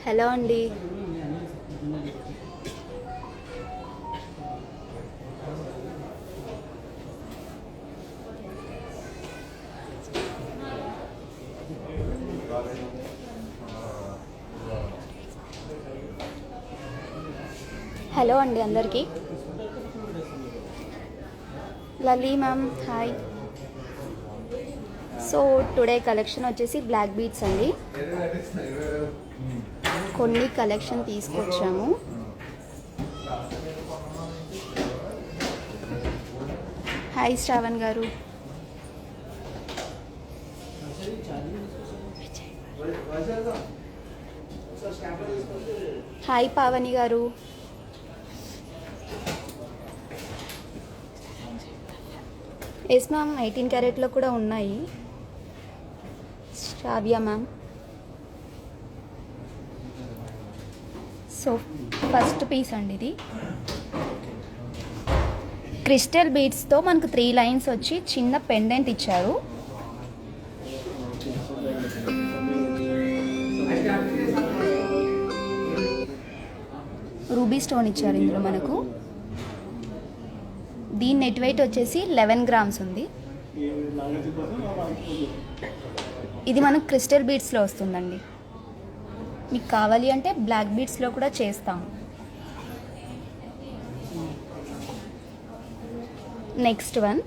Hello అండి. Hello అండి అందరికీ. లలీ ma'am hi. So today collection వచ్చేసి బ్లాక్ బీడ్స్ అండి. కొన్ని కలెక్షన్ తీసుకొచ్చాము. హాయ్ శ్రావణ్ గారు. హాయ్ పావని గారు. ఎస్ మ్యామ్ 18 క్యారెట్లో కూడా ఉన్నాయి. శ్రావ్య మ్యామ్. సో ఫస్ట్ పీస్ అండి ఇది. క్రిస్టల్ బీడ్స్తో మనకు 3 లైన్స్ వచ్చి చిన్న పెండెంట్ ఇచ్చారు. రూబీ స్టోన్ ఇచ్చారు ఇందులో మనకు. దీని నెట్ వెయిట్ వచ్చేసి 11 గ్రామ్స్ ఉంది. ఇది మనకు క్రిస్టల్ బీడ్స్లో వస్తుందండి. మీకు కావాలి అంటే బ్లాక్ బీడ్స్లో కూడా చేస్తాము. నెక్స్ట్ వన్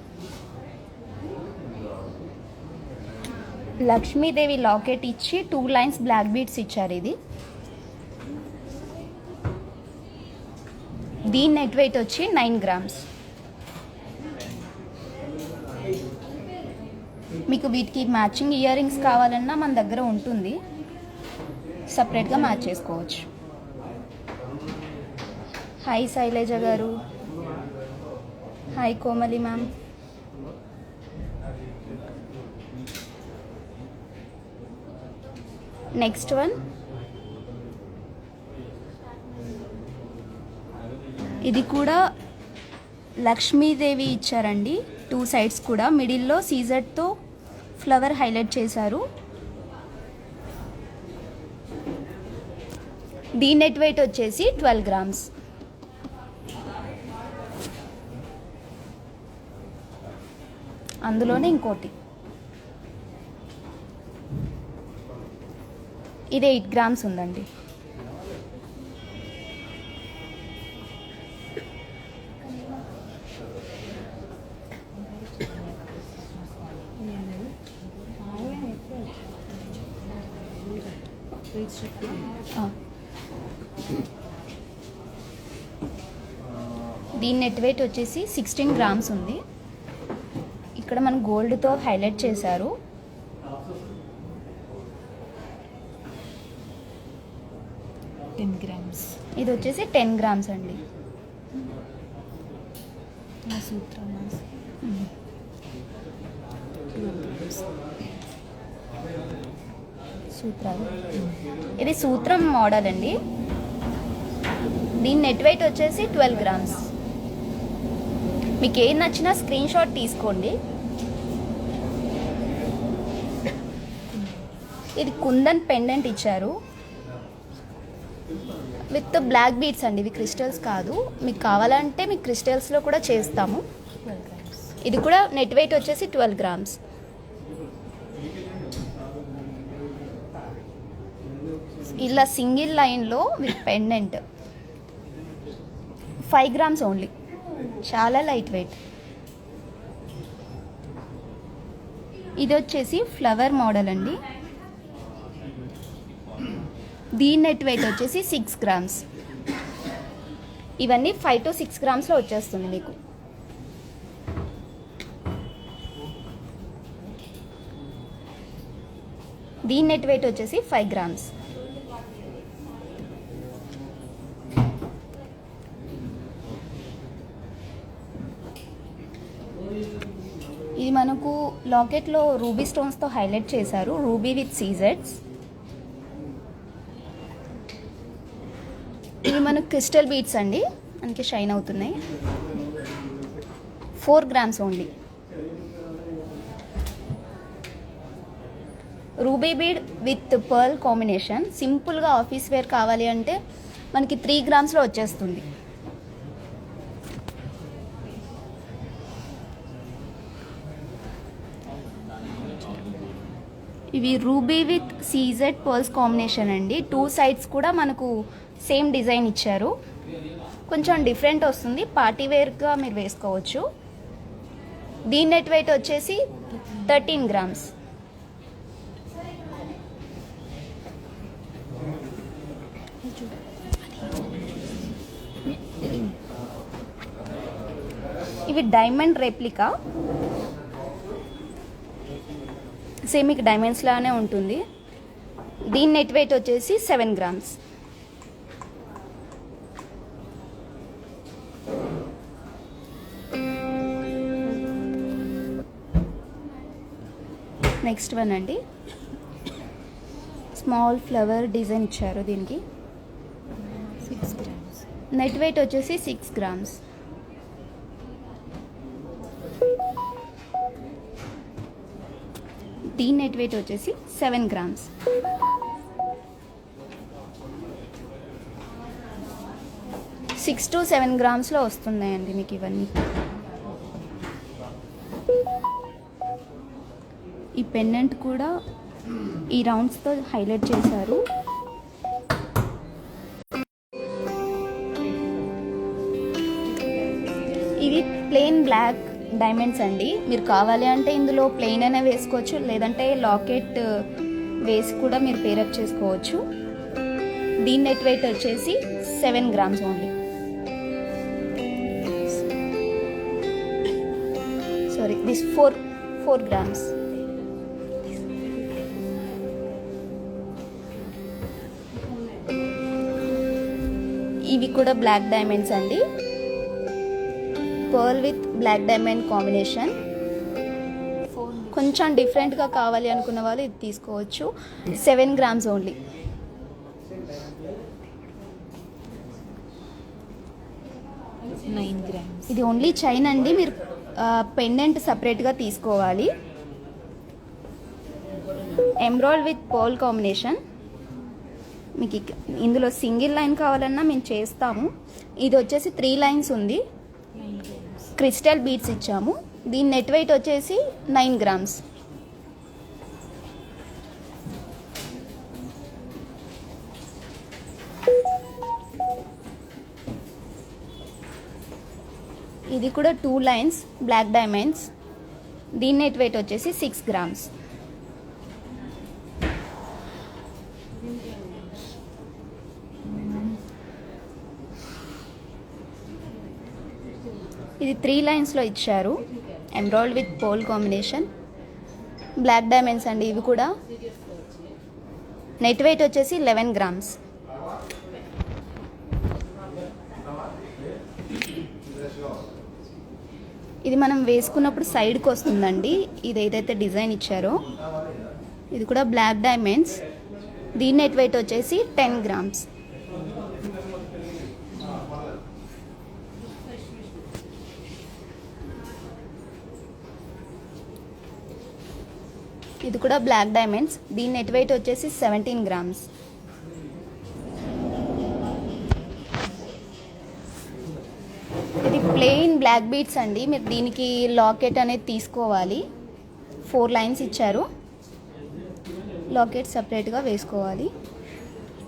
లక్ష్మీదేవి లాకెట్ ఇచ్చి 2 లైన్స్ బ్లాక్ బీడ్స్ ఇచ్చారు. ఇది దీని నెట్ వెయిట్ వచ్చి 9 గ్రామ్స్. మీకు వీటికి మ్యాచింగ్ ఇయర్ రింగ్స్ కావాలన్నా మన దగ్గర ఉంటుంది, సపరేట్గా మ్యాచ్ చేసుకోవచ్చు. హాయ్ శైలజ గారు. Hi Komali ma'am. Next one ఇది కూడా లక్ష్మీదేవి ఇచ్చారండి. 2 సైడ్స్ కూడా మిడిల్లో సీజర్తో ఫ్లవర్ హైలైట్ చేశారు. దీని నెట్ వెయిట్ వచ్చేసి 12 గ్రామ్స్. అందులోనే ఇంకోటి ఇది 8 గ్రామ్స్ ఉందండి. దీని నెట్ వెయిట్ వచ్చేసి 16 గ్రామ్స్ ఉంది. ఇక్కడ మనం గోల్డ్తో హైలైట్ చేశారు. ఇది వచ్చేసి 10 గ్రామ్స్ అండి. సూత్రాలు. ఇది సూత్రం మోడల్ అండి. దీని నెట్ వెయిట్ వచ్చేసి 12 గ్రామ్స్. మీకు ఏది నచ్చినా స్క్రీన్ షాట్ తీసుకోండి. ఇది కుందన్ పెండెంట్ ఇచ్చారు విత్ బ్లాక్ బీడ్స్ అండి. ఇవి క్రిస్టల్స్ కాదు. మీకు కావాలంటే మీకు క్రిస్టల్స్లో కూడా చేస్తాము. ఇది కూడా నెట్ వెయిట్ వచ్చేసి 12 గ్రామ్స్. ఇలా సింగిల్ లైన్లో విత్ పెండెంట్ 5 గ్రామ్స్ ఓన్లీ. చాలా లైట్ వెయిట్. ఇది వచ్చేసి ఫ్లవర్ మోడల్ అండి. దీని నెట్ వెయిట్ వచ్చేసి 6 గ్రామ్స్. ఇవన్నీ 5 to 6 గ్రామ్స్లో వచ్చేస్తుంది మీకు. దీని నెట్ వెయిట్ వచ్చేసి 5 గ్రామ్స్. ఇది మనకు లాకెట్లో రూబీ స్టోన్స్తో హైలైట్ చేశారు. రూబీ విత్ సీజెడ్స్. ఇవి మనకు క్రిస్టల్ బీడ్స్ అండి, మనకి షైన్ అవుతున్నాయి. 4 grams only. Ruby bead with pearl combination. సింపుల్గా ఆఫీస్ వేర్ కావాలి అంటే మనకి 3 గ్రామ్స్లో వచ్చేస్తుంది. ఇవి ruby with CZ pearls combination అండి. 2 సైడ్స్ కూడా మనకు సేమ్ డిజైన్ ఇచ్చారు. కొంచెం డిఫరెంట్ వస్తుంది, పార్టీ వేర్గా మీరు వేసుకోవచ్చు. దీని నెట్ వెయిట్ వచ్చేసి 13 గ్రామ్స్. ఇవి డైమండ్ రెప్లికా, సేమ్ మీకు డైమండ్స్ లానే ఉంటుంది. దీని నెట్ వెయిట్ వచ్చేసి 7 గ్రామ్స్. నెక్స్ట్ వన్ అండి, స్మాల్ ఫ్లవర్ డిజైన్ ఇచ్చారు. దీనికి 6 గ్రామ్స్. నెట్ వెయిట్ వచ్చేసి 6 గ్రామ్స్. దీని నెట్ వెయిట్ వచ్చేసి 7 గ్రామ్స్. సిక్స్ టు 7 గ్రామ్స్లో వస్తున్నాయండి మీకు ఇవన్నీ. ఈ పెండెంట్ కూడా ఈ రౌండ్స్తో హైలైట్ చేశారు. ఇవి ప్లెయిన్ బ్లాక్ డైమండ్స్ అండి. మీరు కావాలి అంటే ఇందులో ప్లెయిన్ అయినా వేసుకోవచ్చు, లేదంటే లాకెట్ వేసి కూడా మీరు పేరప్ చేసుకోవచ్చు. దీని నెట్ వెయిట్ వచ్చేసి 7 grams only. Sorry, this 4 grams. ఇవి కూడా బ్లాక్ డైమండ్స్ అండి. Pearl with black diamond combination. కొంచెం డిఫరెంట్గా కావాలి అనుకున్న వాళ్ళు ఇది తీసుకోవచ్చు. 7 గ్రామ్స్ ఓన్లీ. ఇది ఓన్లీ చైన్ అండి, మీరు పెండెంట్ సపరేట్గా తీసుకోవాలి. Emerald with pearl combination. మీకు ఇందులో సింగిల్ లైన్ కావాలన్నా మేము చేస్తాము. ఇది వచ్చేసి 3 లైన్స్ ఉంది. క్రిస్టల్ బీడ్స్ ఇచ్చాము. దీని నెట్ వెయిట్ వచ్చేసి 9 గ్రామ్స్. ఇది కూడా 2 లైన్స్ బ్లాక్ డైమండ్స్. దీని నెట్ వెయిట్ వచ్చేసి 6 గ్రామ్స్. ఇది 3 లైన్స్లో ఇచ్చారు. Emerald with pearl combination, black diamonds అండి. ఇవి కూడా నెట్ వెయిట్ వచ్చేసి 11 గ్రామ్స్. ఇది మనం వేసుకున్నప్పుడు సైడ్కి వస్తుందండి. ఇది ఏదైతే డిజైన్ ఇచ్చారో ఇది కూడా బ్లాక్ డైమండ్స్. దీని నెట్ వెయిట్ వచ్చేసి 10 గ్రామ్స్. ఇది కూడా బ్లాక్ డైమండ్స్. దీని నెట్ వెయిట్ వచ్చేసి 17 గ్రామ్స్. ఇది ప్లెయిన్ బ్లాక్ బీడ్స్ అండి. మీరు దీనికి లాకెట్ అనేది తీసుకోవాలి. 4 లైన్స్ ఇచ్చారు. లాకెట్ సపరేట్గా వేసుకోవాలి.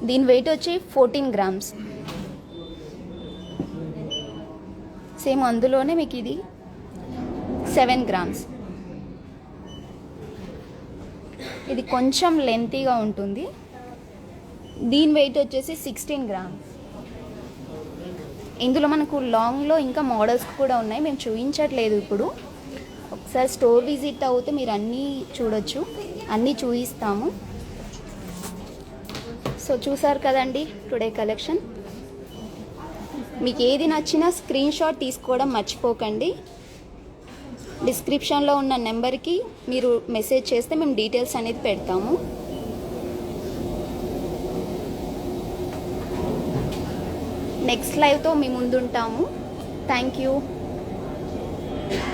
దీని వెయిట్ వచ్చి 14 గ్రామ్స్. సేమ్ అందులోనే మీకు ఇది 7 గ్రామ్స్. ఇది కొంచెం లెంతీగా ఉంటుంది. దీని వెయిట్ వచ్చేసి 16 గ్రామ్స్. ఇందులో మనకు లాంగ్లో ఇంకా మోడల్స్ కూడా ఉన్నాయి, మేము చూపించట్లేదు ఇప్పుడు. ఒకసారి స్టోర్ విజిట్ అవుతే మీరు అన్నీ చూడొచ్చు, అన్నీ చూపిస్తాము. సో చూసారు కదండి టుడే కలెక్షన్. మీకు ఏది నచ్చినా స్క్రీన్ షాట్ తీసుకోవడం మర్చిపోకండి. డిస్క్రిప్షన్లో ఉన్న నెంబర్కి మీరు మెసేజ్ చేస్తే మేము డీటెయిల్స్ అనేది పెడతాము. నెక్స్ట్ లైవ్తో మీ ముందుంటాము. Thank you.